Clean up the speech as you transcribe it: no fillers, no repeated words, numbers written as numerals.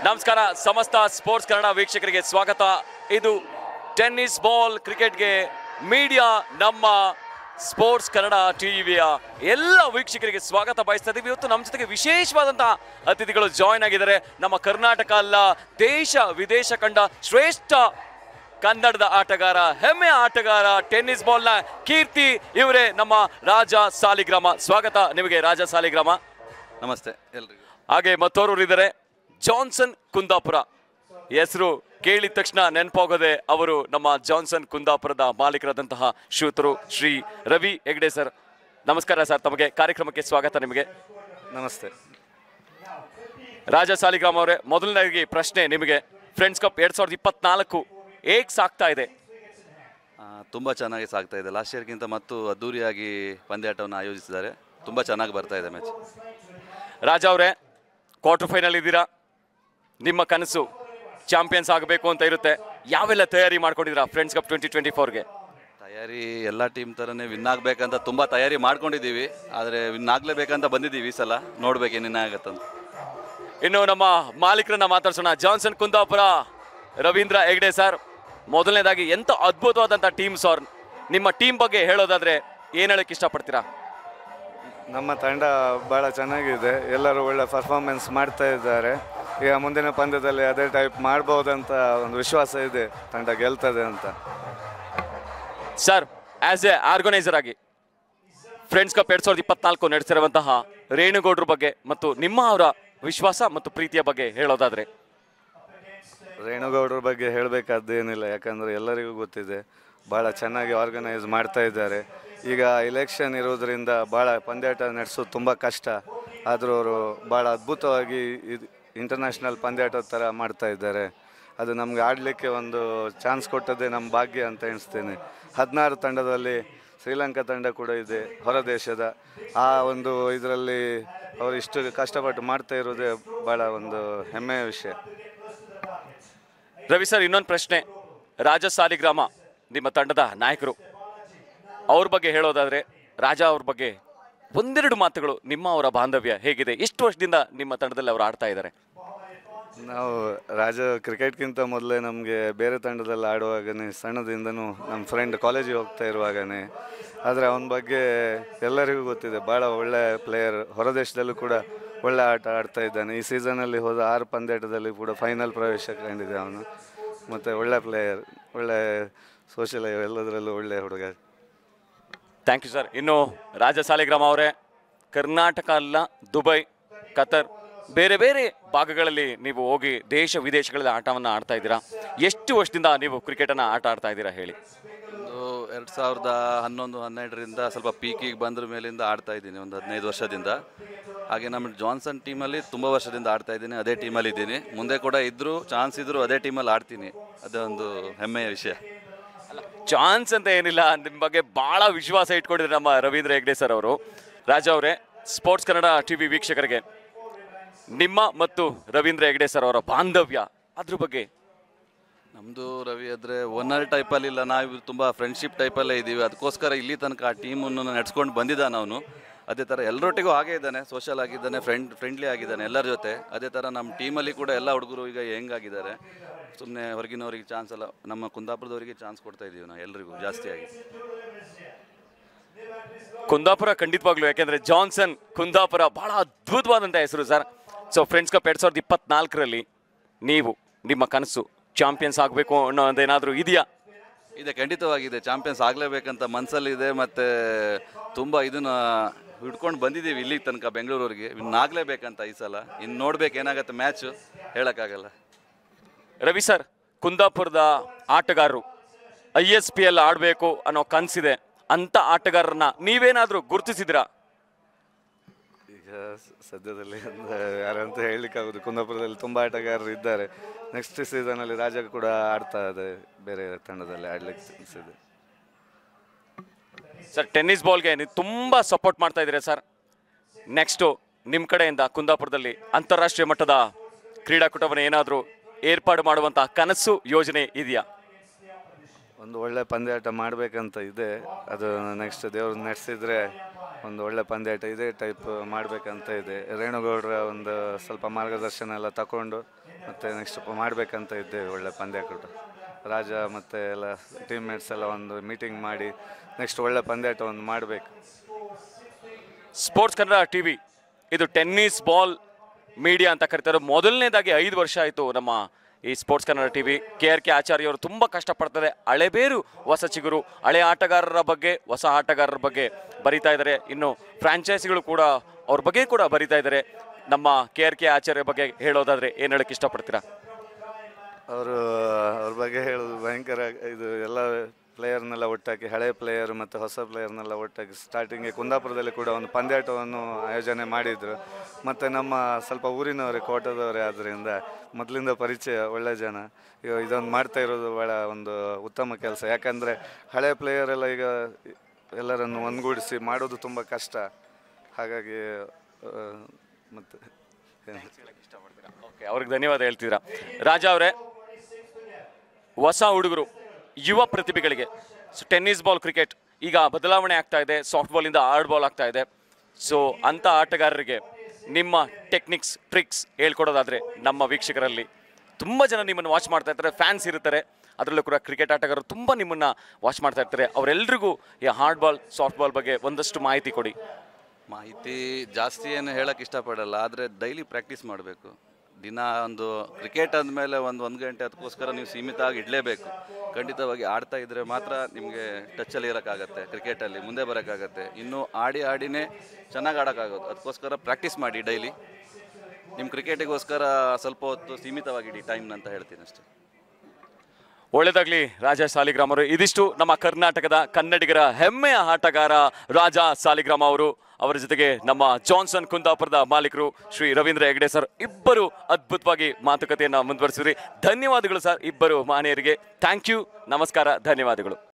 ನಮಸ್ಕಾರ ಸಮಸ್ತ ಸ್ಪೋರ್ಟ್ಸ್ ಕನ್ನಡ ವೀಕ್ಷಕರಿಗೆ ಸ್ವಾಗತ. ಇದು ಟೆನ್ನಿಸ್ ಬಾಲ್ ಕ್ರಿಕೆಟ್ಗೆ ಮೀಡಿಯಾ ನಮ್ಮ ಸ್ಪೋರ್ಟ್ಸ್ ಕನ್ನಡ ಟಿವಿಯ ಎಲ್ಲ ವೀಕ್ಷಕರಿಗೆ ಸ್ವಾಗತ ಬಯಸ್ತಾ ಇದ್ದೀವಿ. ಇವತ್ತು ನಮ್ಮ ಜೊತೆಗೆ ವಿಶೇಷವಾದಂತಹ ಅತಿಥಿಗಳು ಜಾಯ್ನ್ ಆಗಿದ್ದಾರೆ. ನಮ್ಮ ಕರ್ನಾಟಕ ಅಲ್ಲ, ದೇಶ ವಿದೇಶ ಕಂಡ ಶ್ರೇಷ್ಠ ಕನ್ನಡದ ಆಟಗಾರ, ಹೆಮ್ಮೆಯ ಆಟಗಾರ, ಟೆನ್ನಿಸ್ ಬಾಲ್ನ ಕೀರ್ತಿ ಇವರೇ ನಮ್ಮ ರಾಜ ಸಾಲಿಗ್ರಾಮ. ಸ್ವಾಗತ ನಿಮಗೆ ರಾಜ ಸಾಲಿಗ್ರಾಮ. ನಮಸ್ತೆ ಎಲ್ರಿಗೂ. ಹಾಗೆ ಮತ್ತೋರ್ವರು ಇದ್ದಾರೆ, ಜಾನ್ಸನ್ ಕುಂದಾಪುರ. ಹೆಸರು ಕೇಳಿದ ತಕ್ಷಣ ನೆನಪಾಗೋದೆ ಅವರು ನಮ್ಮ ಜಾನ್ಸನ್ ಕುಂದಾಪುರದ ಮಾಲೀಕರಾದಂತಹ ಶ್ರೀಯುತರು ಶ್ರೀ ರವಿ ಹೆಗ್ಡೆ ಸರ್. ನಮಸ್ಕಾರ ಸರ್, ತಮಗೆ ಕಾರ್ಯಕ್ರಮಕ್ಕೆ ಸ್ವಾಗತ. ನಿಮಗೆ ನಮಸ್ತೆ. ರಾಜ ಸಾಲಿಗ್ರಾಮ ಅವರೇ, ಮೊದಲನೇದಾಗಿ ಪ್ರಶ್ನೆ ನಿಮಗೆ. ಫ್ರೆಂಡ್ಸ್ ಕಪ್ 2024 ಹೇಗೆ ಸಾಗ್ತಾ ಇದೆ? ತುಂಬ ಚೆನ್ನಾಗಿ ಸಾಗ್ತಾ ಇದೆ. ಲಾಸ್ಟ್ ಇಯರ್ಗಿಂತ ಮತ್ತು ಅದ್ದೂರಿಯಾಗಿ ಪಂದ್ಯಾಟವನ್ನು ಆಯೋಜಿಸಿದ್ದಾರೆ. ತುಂಬ ಚೆನ್ನಾಗಿ ಬರ್ತಾ ಇದೆ ಮ್ಯಾಚ್. ರಾಜ ಅವರೇ, ಕ್ವಾರ್ಟರ್ ಫೈನಲ್ ಇದ್ದೀರಾ. ನಿಮ್ಮ ಕನಸು ಚಾಂಪಿಯನ್ಸ್ ಆಗಬೇಕು ಅಂತ ಇರುತ್ತೆ. ಯಾವೆಲ್ಲ ತಯಾರಿ ಮಾಡ್ಕೊಂಡಿದ್ದೀರಾ ಫ್ರೆಂಡ್ಸ್ ಕಪ್ 2024ಗೆ? ತಯಾರಿ ಎಲ್ಲ ಟೀಮ್ ಥರನೇ ವಿನ್ ಆಗಬೇಕಂತ ತುಂಬ ತಯಾರಿ ಮಾಡ್ಕೊಂಡಿದ್ದೀವಿ. ಆದರೆ ವಿನ್ ಆಗಲೇಬೇಕಂತ ಬಂದಿದ್ದೀವಿ ಈ ಸಲ. ನೋಡ್ಬೇಕು ಏನೇನಾಗತ್ತಂತ. ಇನ್ನು ನಮ್ಮ ಮಾಲೀಕರನ್ನ ಮಾತಾಡ್ಸೋಣ. ಜಾನ್ಸನ್ ಕುಂದಾಪುರ ರವೀಂದ್ರ ಹೆಗ್ಡೆ ಸರ್, ಮೊದಲನೇದಾಗಿ ಎಂಥ ಅದ್ಭುತವಾದಂಥ ಟೀಮ್ ಸರ್. ನಿಮ್ಮ ಟೀಮ್ ಬಗ್ಗೆ ಹೇಳೋದಾದ್ರೆ ಏನು ಹೇಳಕ್ಕೆ ಇಷ್ಟಪಡ್ತೀರಾ? ನಮ್ಮ ತಂಡ ಭಾಳ ಚೆನ್ನಾಗಿದೆ. ಎಲ್ಲರೂ ಒಳ್ಳೆ ಪರ್ಫಾರ್ಮೆನ್ಸ್ ಮಾಡ್ತಾ ಇದ್ದಾರೆ. ಈಗ ಮುಂದಿನ ಪಂದ್ಯದಲ್ಲಿ ಅದೇ ಟೈಪ್ ಮಾಡ್ಬೋದಂತ ಒಂದು ವಿಶ್ವಾಸ ಇದೆ, ತಂಡ ಗೆಲ್ತದೆ ಅಂತ. ಸರ್, ಆಸ್ ಎ ಆರ್ಗನೈಸರ್ ಆಗಿ ಫ್ರೆಂಡ್ಸ್ ಕಪ್ 2024 ನಡೆಸಿರುವಂತಹ ರೇಣುಗೌಡ್ರ ಬಗ್ಗೆ ಮತ್ತು ನಿಮ್ಮ ಅವರ ವಿಶ್ವಾಸ ಮತ್ತು ಪ್ರೀತಿಯ ಬಗ್ಗೆ ಹೇಳೋದಾದ್ರೆ? ರೇಣುಗೌಡ್ರ ಬಗ್ಗೆ ಹೇಳಬೇಕಾದ್ದೇನಿಲ್ಲ, ಯಾಕಂದರೆ ಎಲ್ಲರಿಗೂ ಗೊತ್ತಿದೆ, ಭಾಳ ಚೆನ್ನಾಗಿ ಆರ್ಗನೈಸ್ ಮಾಡ್ತಾ ಇದ್ದಾರೆ. ಈಗ ಇಲೆಕ್ಷನ್ ಇರೋದ್ರಿಂದ ಭಾಳ ಪಂದ್ಯಾಟ ನಡೆಸೋದು ತುಂಬ ಕಷ್ಟ. ಆದರೂ ಅವರು ಭಾಳ ಅದ್ಭುತವಾಗಿ ಇಂಟರ್ನ್ಯಾಷನಲ್ ಪಂದ್ಯಾಟದ ಥರ ಮಾಡ್ತಾ ಇದ್ದಾರೆ. ಅದು ನಮ್ಗೆ ಆಡಲಿಕ್ಕೆ ಒಂದು ಚಾನ್ಸ್ ಕೊಟ್ಟದ್ದೇ ನಮ್ಮ ಭಾಗ್ಯ ಅಂತ ಎಣಿಸ್ತೇನೆ. 16 ತಂಡದಲ್ಲಿ ಶ್ರೀಲಂಕಾ ತಂಡ ಕೂಡ ಇದೆ, ಹೊರ ದೇಶದ. ಆ ಒಂದು ಇದರಲ್ಲಿ ಅವರು ಇಷ್ಟು ಕಷ್ಟಪಟ್ಟು ಮಾಡ್ತಾ ಇರೋದೇ ಭಾಳ ಒಂದು ಹೆಮ್ಮೆಯ ವಿಷಯ. ರವಿ ಸರ್, ಇನ್ನೊಂದು ಪ್ರಶ್ನೆ. ರಾಜ ಸಾಲಿಗ್ರಾಮ ನಿಮ್ಮ ತಂಡದ ನಾಯಕರು, ಅವ್ರ ಬಗ್ಗೆ ಹೇಳೋದಾದ್ರೆ, ರಾಜ ಅವ್ರ ಬಗ್ಗೆ ಒಂದೆರಡು ಮಾತುಗಳು. ನಿಮ್ಮ ಅವರ ಬಾಂಧವ್ಯ ಹೇಗಿದೆ? ಎಷ್ಟು ವರ್ಷದಿಂದ ನಿಮ್ಮ ತಂಡದಲ್ಲಿ ಅವರು ಆಡ್ತಾ ಇದ್ದಾರೆ? ನಾವು ರಾಜ ಕ್ರಿಕೆಟ್ಗಿಂತ ಮೊದಲೇ ನಮಗೆ ಬೇರೆ ತಂಡದಲ್ಲಿ ಆಡುವಾಗನೇ, ಸಣ್ಣದಿಂದನೂ ನಮ್ಮ ಫ್ರೆಂಡ್ ಕಾಲೇಜಿಗೆ ಹೋಗ್ತಾ ಇರುವಾಗನೇ. ಆದರೆ ಅವನ ಬಗ್ಗೆ ಎಲ್ಲರಿಗೂ ಗೊತ್ತಿದೆ, ಭಾಳ ಒಳ್ಳೆ ಪ್ಲೇಯರ್. ಹೊರದೇಶದಲ್ಲೂ ಕೂಡ ಒಳ್ಳೆ ಆಟ ಆಡ್ತಾ ಇದ್ದಾನೆ. ಈ ಸೀಸನಲ್ಲಿ ಹೋದ 6 ಪಂದ್ಯಾಟದಲ್ಲಿ ಕೂಡ ಫೈನಲ್ ಪ್ರವೇಶ ಕಂಡಿದೆ ಅವನು. ಮತ್ತು ಒಳ್ಳೆ ಪ್ಲೇಯರ್, ಒಳ್ಳೆ ಸೋಷಿಯಲ್ ಎಲ್ಲದರಲ್ಲೂ ಒಳ್ಳೆ ಹುಡುಗ. Thank you sir. ಇನ್ನು ರಾಜ ಸಾಲಿಗ್ರಾಮ ಅವರೇ, ಕರ್ನಾಟಕ ಅಲ್ಲ, ದುಬೈ, ಕತರ್, ಬೇರೆ ಬೇರೆ ಭಾಗಗಳಲ್ಲಿ ನೀವು ಹೋಗಿ ದೇಶ ವಿದೇಶಗಳಲ್ಲಿ ಆಟವನ್ನು ಆಡ್ತಾ ಇದ್ದೀರಾ. ಎಷ್ಟು ವರ್ಷದಿಂದ ನೀವು ಕ್ರಿಕೆಟನ್ನು ಆಟ ಆಡ್ತಾ ಇದ್ದೀರಾ ಹೇಳಿ? 2011-12ರಿಂದ ಸ್ವಲ್ಪ ಪೀಕಿಗೆ ಬಂದ್ರ ಮೇಲಿಂದ ಆಡ್ತಾ ಇದ್ದೀನಿ, ಒಂದು 15 ವರ್ಷದಿಂದ. ಹಾಗೆ ನಮ್ಮ ಜಾನ್ಸನ್ ಟೀಮಲ್ಲಿ ತುಂಬ ವರ್ಷದಿಂದ ಆಡ್ತಾ ಇದ್ದೀನಿ. ಅದೇ ಟೀಮಲ್ಲಿ ಇದ್ದೀನಿ, ಮುಂದೆ ಕೂಡ ಇದ್ದರೂ ಚಾನ್ಸ್ ಇದ್ದರೂ ಅದೇ ಟೀಮಲ್ಲಿ ಆಡ್ತೀನಿ. ಅದೊಂದು ಹೆಮ್ಮೆಯ ವಿಷಯ. ಚಾನ್ಸ್ ಅಂತ ಏನಿಲ್ಲ, ನಿಮ್ಮ ಬಗ್ಗೆ ಭಾಳ ವಿಶ್ವಾಸ ಇಟ್ಕೊಂಡಿದ್ದಾರೆ ನಮ್ಮ ರವೀಂದ್ರ ಹೆಗ್ಡೆ ಸರ್ ಅವರು. ರಾಜ ಅವರೇ, ಸ್ಪೋರ್ಟ್ಸ್ ಕನ್ನಡ ಟಿವಿ ವೀಕ್ಷಕರಿಗೆ ನಿಮ್ಮ ಮತ್ತು ರವೀಂದ್ರ ಹೆಗ್ಡೆ ಸರ್ ಅವರ ಬಾಂಧವ್ಯ, ಅದ್ರ ಬಗ್ಗೆ? ನಮ್ಮದು ರವಿ ಆದರೆ ಓನರ್ ಟೈಪಲ್ಲಿಲ್ಲ, ನಾವು ತುಂಬ ಫ್ರೆಂಡ್ಶಿಪ್ ಟೈಪಲ್ಲೇ ಇದ್ದೀವಿ. ಅದಕ್ಕೋಸ್ಕರ ಇಲ್ಲಿ ತನಕ ಆ ಟೀಮನ್ನು ನಡೆಸ್ಕೊಂಡು ಬಂದಿದ್ದಾನೆ ಅವನು. ಅದೇ ಥರ ಎಲ್ಲರೊಟ್ಟಿಗೂ ಹಾಗೇ ಇದ್ದಾನೆ, ಸೋಷಲ್ ಆಗಿದ್ದಾನೆ, ಫ್ರೆಂಡ್ಲಿ ಆಗಿದ್ದಾನೆ ಎಲ್ಲರ ಜೊತೆ. ಅದೇ ಥರ ನಮ್ಮ ಟೀಮಲ್ಲಿ ಕೂಡ ಎಲ್ಲ ಹುಡುಗರು ಈಗ ಹೆಂಗಾಗಿದ್ದಾರೆ. ಸುಮ್ಮನೆ ಹೊರಗಿನವರಿಗೆ ಚಾನ್ಸ್ ಅಲ್ಲ, ನಮ್ಮ ಕುಂದಾಪುರದವರಿಗೆ ಚಾನ್ಸ್ ಕೊಡ್ತಾ ಇದ್ದೀವಿ ನಾವು ಎಲ್ರಿಗೂ ಜಾಸ್ತಿಯಾಗಿ. ಕುಂದಾಪುರ ಖಂಡಿತವಾಗ್ಲು, ಯಾಕೆಂದರೆ ಜಾನ್ಸನ್ ಕುಂದಾಪುರ ಭಾಳ ಅದ್ಭುತವಾದಂಥ ಹೆಸರು ಸರ್. ಸೊ ಫ್ರೆಂಡ್ಸ್ ಕಪ್ 2024ರಲ್ಲಿ ನೀವು ನಿಮ್ಮ ಕನಸು ಚಾಂಪಿಯನ್ಸ್ ಆಗಬೇಕು ಅನ್ನೋದೇನಾದರೂ ಇದೆಯಾ? ಇದೆ, ಖಂಡಿತವಾಗಿದೆ. ಚಾಂಪಿಯನ್ಸ್ ಆಗಲೇಬೇಕಂತ ಮನಸ್ಸಲ್ಲಿದೆ. ಮತ್ತು ತುಂಬ ಇದನ್ನು ಹಿಡ್ಕೊಂಡು ಬಂದಿದ್ದೀವಿ ಇಲ್ಲಿ ತನಕ ಬೆಂಗಳೂರಿಗೆ. ಇನ್ನಾಗಲೇಬೇಕಂತ ಈ ಸಲ. ಇನ್ನು ನೋಡ್ಬೇಕು ಏನಾಗುತ್ತೆ ಮ್ಯಾಚು, ಹೇಳೋಕ್ಕಾಗಲ್ಲ. ರವಿ ಸರ್, ಕುಂದಾಪುರದ ಆಟಗಾರರು ISPL ಆಡಬೇಕು ಅನ್ನೋ ಕನಸಿದೆ. ಅಂಥ ಆಟಗಾರರನ್ನ ನೀವೇನಾದರೂ ಗುರುತಿಸಿದ್ರಾ? ಈಗ ಸದ್ಯದಲ್ಲಿ ಯಾರಂತ ಹೇಳಲಿಕ್ಕಾಗೋದು. ಕುಂದಾಪುರದಲ್ಲಿ ತುಂಬ ಆಟಗಾರರು ಇದ್ದಾರೆ. ನೆಕ್ಸ್ಟ್ ಸೀಸನಲ್ಲಿ ರಾಜ ಕೂಡ ಆಡ್ತಾ ಇದೆ, ಬೇರೆ ತಂಡದಲ್ಲಿ ಆಡ್ಲಿಕ್ಕೆ ಅನಿಸಿದೆ. ಸರ್, ಟೆನ್ನಿಸ್ ಬಾಲ್ಗೆ ನೀವು ತುಂಬ ಸಪೋರ್ಟ್ ಮಾಡ್ತಾ ಇದ್ದೀರಾ ಸರ್. ನೆಕ್ಸ್ಟು ನಿಮ್ಮ ಕಡೆಯಿಂದ ಕುಂದಾಪುರದಲ್ಲಿ ಅಂತಾರಾಷ್ಟ್ರೀಯ ಮಟ್ಟದ ಕ್ರೀಡಾಕೂಟವನ್ನು ಏನಾದರೂ ಏರ್ಪಾಡು ಮಾಡುವಂಥ ಕನಸು ಯೋಜನೆ ಇದೆಯಾ? ಒಂದು ಒಳ್ಳೆ ಪಂದ್ಯಾಟ ಮಾಡಬೇಕಂತ ಇದೆ. ಅದು ನೆಕ್ಸ್ಟ್ ದೇವ್ರು ನಡೆಸಿದರೆ ಒಂದು ಒಳ್ಳೆ ಪಂದ್ಯಾಟ ಇದೇ ಟೈಪ್ ಮಾಡಬೇಕಂತ ಇದೆ. ರೇಣುಗೌಡರ ಒಂದು ಸ್ವಲ್ಪ ಮಾರ್ಗದರ್ಶನ ಎಲ್ಲ ತಗೊಂಡು ಮತ್ತು ನೆಕ್ಸ್ಟ್ ಮಾಡಬೇಕಂತ ಇದ್ದೇವೆ. ಒಳ್ಳೆ ಪಂದ್ಯಾಟ ರಾಜ ಮತ್ತು ಎಲ್ಲ ಟೀಮ್ಮೇಟ್ಸ್ ಎಲ್ಲ ಒಂದು ಮೀಟಿಂಗ್ ಮಾಡಿ ನೆಕ್ಸ್ಟ್ ಒಳ್ಳೆ ಪಂದ್ಯಾಟ ಒಂದು ಮಾಡಬೇಕು. ಸ್ಪೋರ್ಟ್ಸ್ ಕನ್ನಡ ಟಿವಿ ಇದು ಟೆನ್ನಿಸ್ ಬಾಲ್ ಮೀಡಿಯಾ ಅಂತ ಕರೀತಾರೆ. ಮೊದಲನೇದಾಗಿ 5 ವರ್ಷ ಆಯಿತು ನಮ್ಮ ಈ ಸ್ಪೋರ್ಟ್ಸ್ ಕನ್ನಡ ಟಿವಿ. KRK ಆಚಾರ್ಯವರು ತುಂಬ ಕಷ್ಟಪಡ್ತಾರೆ. ಹಳೆಬೇರು ಹೊಸ ಚಿಗುರು, ಹಳೆ ಆಟಗಾರರ ಬಗ್ಗೆ ಹೊಸ ಆಟಗಾರರ ಬಗ್ಗೆ ಬರಿತಾ ಇದ್ದಾರೆ. ಇನ್ನು ಫ್ರಾಂಚೈಸಿಗಳು ಕೂಡ ಅವ್ರ ಬಗ್ಗೆ ಕೂಡ ಬರಿತಾ ಇದ್ದಾರೆ. ನಮ್ಮ KRK ಆಚಾರ್ಯ ಬಗ್ಗೆ ಹೇಳೋದಾದರೆ ಏನು ಹೇಳಕ್ಕೆ ಇಷ್ಟಪಡ್ತೀರಾ? ಅವ್ರ ಬಗ್ಗೆ ಹೇಳೋದು ಭಯಂಕರ. ಇದು ಎಲ್ಲ ಪ್ಲೇಯರ್ನೆಲ್ಲ ಒಟ್ಟಾಕಿ, ಹಳೆ ಪ್ಲೇಯರ್ ಮತ್ತು ಹೊಸ ಪ್ಲೇಯರ್ನೆಲ್ಲ ಒಟ್ಟಾಗಿ ಸ್ಟಾರ್ಟಿಂಗ್ಗೆ ಕುಂದಾಪುರದಲ್ಲಿ ಕೂಡ ಒಂದು ಪಂದ್ಯಾಟವನ್ನು ಆಯೋಜನೆ ಮಾಡಿದರು. ಮತ್ತು ನಮ್ಮ ಸ್ವಲ್ಪ ಊರಿನವರೇ, ಕೋಟದವರೇ ಆದ್ದರಿಂದ ಮೊದಲಿಂದ ಪರಿಚಯ, ಒಳ್ಳೆ ಜನ. ಈಗ ಇದೊಂದು ಮಾಡ್ತಾ ಇರೋದು ಭಾಳ ಒಂದು ಉತ್ತಮ ಕೆಲಸ. ಯಾಕಂದರೆ ಹಳೆ ಪ್ಲೇಯರ್ ಎಲ್ಲ ಈಗ ಎಲ್ಲರನ್ನು ಒಂದುಗೂಡಿಸಿ ಮಾಡೋದು ತುಂಬ ಕಷ್ಟ. ಹಾಗಾಗಿ ಮತ್ತು ಓಕೆ, ಅವ್ರಿಗೆ ಧನ್ಯವಾದ ಹೇಳ್ತಿದ್ದೀರಾ. ರಾಜ ಅವರೇ, ಹೊಸ ಹುಡುಗರು, ಯುವ ಪ್ರತಿಭೆಗಳಿಗೆ ಟೆನ್ನಿಸ್ ಬಾಲ್ ಕ್ರಿಕೆಟ್ ಈಗ ಬದಲಾವಣೆ ಆಗ್ತಾ ಇದೆ. ಸಾಫ್ಟ್ ಬಾಲಿಂದ ಹಾರ್ಡ್ ಬಾಲ್ ಆಗ್ತಾ ಇದೆ. ಸೊ ಅಂಥ ಆಟಗಾರರಿಗೆ ನಿಮ್ಮ ಟೆಕ್ನಿಕ್ಸ್, ಟ್ರಿಕ್ಸ್ ಹೇಳ್ಕೊಡೋದಾದರೆ, ನಮ್ಮ ವೀಕ್ಷಕರಲ್ಲಿ ತುಂಬ ಜನ ನಿಮ್ಮನ್ನು ವಾಚ್ ಮಾಡ್ತಾ ಇರ್ತಾರೆ, ಫ್ಯಾನ್ಸ್ ಇರ್ತಾರೆ. ಅದರಲ್ಲೂ ಕೂಡ ಕ್ರಿಕೆಟ್ ಆಟಗಾರರು ತುಂಬ ನಿಮ್ಮನ್ನು ವಾಚ್ ಮಾಡ್ತಾ ಇರ್ತಾರೆ. ಅವರೆಲ್ಲರಿಗೂ ಈ ಹಾರ್ಡ್ ಬಾಲ್, ಸಾಫ್ಟ್ ಬಾಲ್ ಬಗ್ಗೆ ಒಂದಷ್ಟು ಮಾಹಿತಿ ಕೊಡಿ. ಮಾಹಿತಿ ಜಾಸ್ತಿ ಏನು ಹೇಳೋಕ್ಕೆ ಇಷ್ಟಪಡಲ್ಲ, ಆದರೆ ಡೈಲಿ ಪ್ರಾಕ್ಟೀಸ್ ಮಾಡಬೇಕು. ದಿನ ಒಂದು ಕ್ರಿಕೆಟ್ ಅಂದಮೇಲೆ ಒಂದು ಗಂಟೆ ಅದಕ್ಕೋಸ್ಕರ ನೀವು ಸೀಮಿತ ಆಗಿ ಇಡಲೇಬೇಕು. ಖಂಡಿತವಾಗಿ ಆಡ್ತಾ ಇದ್ದರೆ ಮಾತ್ರ ನಿಮಗೆ ಟಚ್ಚಲ್ಲಿ ಇರೋಕ್ಕಾಗತ್ತೆ, ಕ್ರಿಕೆಟಲ್ಲಿ ಮುಂದೆ ಬರೋಕ್ಕಾಗತ್ತೆ. ಇನ್ನೂ ಆಡಿನೇ ಚೆನ್ನಾಗಿ ಆಡೋಕ್ಕಾಗೋದು. ಅದಕ್ಕೋಸ್ಕರ ಪ್ರಾಕ್ಟೀಸ್ ಮಾಡಿ ಡೈಲಿ. ನಿಮ್ಮ ಕ್ರಿಕೆಟಿಗೋಸ್ಕರ ಸ್ವಲ್ಪ ಹೊತ್ತು ಸೀಮಿತವಾಗಿಡಿ ಟೈಮ್ನ ಅಂತ ಹೇಳ್ತೀನಿ ಅಷ್ಟೇ. ಒಳ್ಳೆಯದಾಗಲಿ ರಾಜ ಸಾಲಿಗ್ರಾಮ್ ಅವರು. ಇದಿಷ್ಟು ನಮ್ಮ ಕರ್ನಾಟಕದ ಕನ್ನಡಿಗರ ಹೆಮ್ಮೆಯ ಆಟಗಾರ ರಾಜ ಸಾಲಿಗ್ರಾಮ್ ಅವರು. ಅವರ ಜೊತೆಗೆ ನಮ್ಮ ಜಾನ್ಸನ್ ಕುಂದಾಪುರದ ಮಾಲೀಕರು ಶ್ರೀ ರವೀಂದ್ರ ಹೆಗ್ಡೆ ಸರ್ ಇಬ್ಬರು ಅದ್ಭುತವಾಗಿ ಮಾತುಕತೆಯನ್ನು ಮುಂದುವರಿಸಿದ್ರಿ. ಧನ್ಯವಾದಗಳು ಸರ್ ಇಬ್ಬರು ಮಹನೀಯರಿಗೆ. ಥ್ಯಾಂಕ್ ಯು, ನಮಸ್ಕಾರ, ಧನ್ಯವಾದಗಳು.